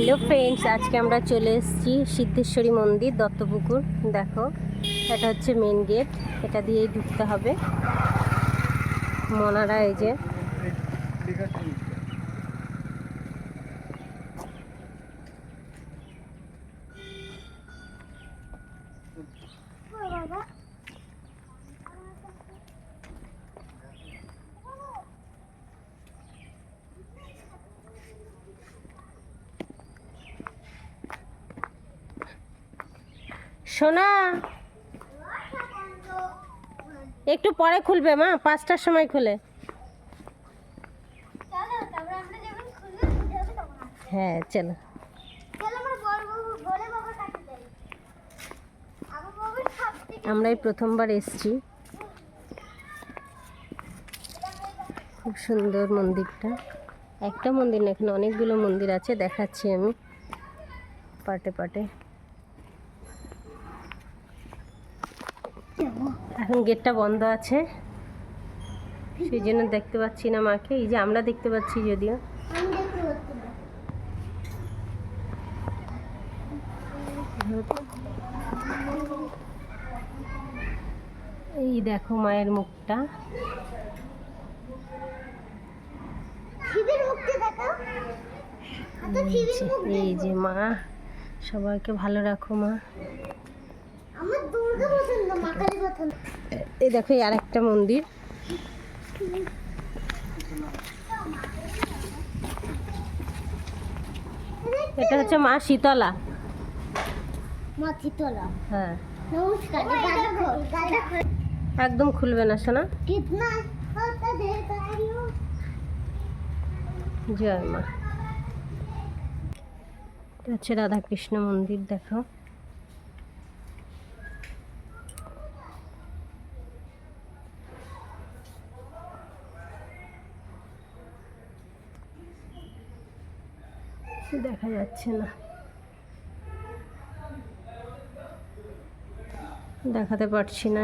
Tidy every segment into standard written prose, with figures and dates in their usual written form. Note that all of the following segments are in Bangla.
হ্যালো ফ্রেন্ডস, আজকে আমরা চলে এসেছি সিদ্ধেশ্বরী মন্দির দত্তপুকুর। দেখো, এটা হচ্ছে মেন গেট, এটা দিয়েই ঢুকতে হবে। মনারা এই যে সোনা, একটু পরে খুলবে মা, 5টার সময় খুলে। হ্যাঁ চলো। আমরাই প্রথমবার এসছি। খুব সুন্দর মন্দিরটা। একটা মন্দির না, এখানে অনেকগুলো মন্দির আছে, দেখাচ্ছি আমি পাটে পাটে। এখন গেটটা বন্ধ আছে, সেই জন্য দেখতে পাচ্ছি না মাকে। এই যে আমরা দেখতে পাচ্ছি, যদিও এই দেখো মায়ের মুখটা। এই যে মা, সবাইকে ভালো রাখো মা। এই দেখো, আর একটা মন্দির। এটা হচ্ছে মা শীতলা। হ্যাঁ, একদম খুলবে না সোনা। জয় মা। এটা হচ্ছে রাধাকৃষ্ণ মন্দির। দেখো, দেখা যাচ্ছে না, দেখাতে পারছি না।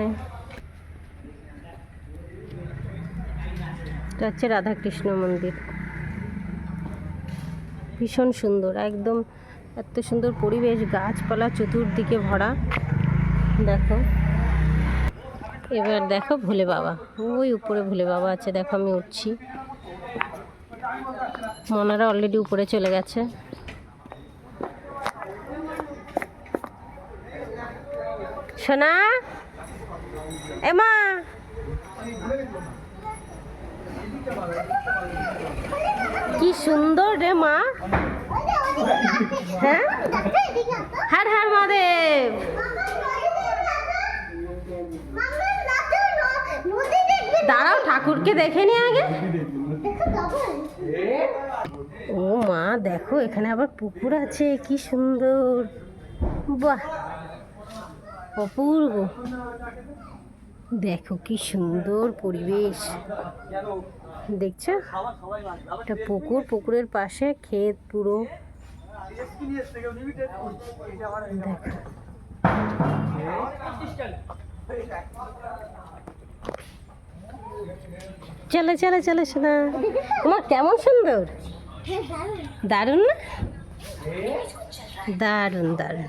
এটা হচ্ছে রাধাকৃষ্ণ মন্দির। ভীষণ সুন্দর, একদম এত সুন্দর পরিবেশ, গাছপালা চতুর্দিকে ভরা। দেখো, এবার দেখো ভোলে বাবা, ওই উপরে ভোলে বাবা আছে। দেখো, আমি উঠছি। মনারা অলরেডি উপরে চলে গেছে। সোনা, এমা, কি সুন্দর রে মা। হ্যাঁ, হর হর মহাদেব। দাঁড়াও, ঠাকুরকে দেখে নি আগে। ও মা, দেখো এখানে আবার পুকুর আছে, কি সুন্দর। বাহ, অপূর্ব। দেখো কি সুন্দর পরিবেশ, দেখছো? একটা পুকুর, পুকুরের পাশে ক্ষেত পুরো। দেখো, চলে চলে চলে শোনা। তোমার কেমন সুন্দর, দারুণ না? দারুণ দারুণ।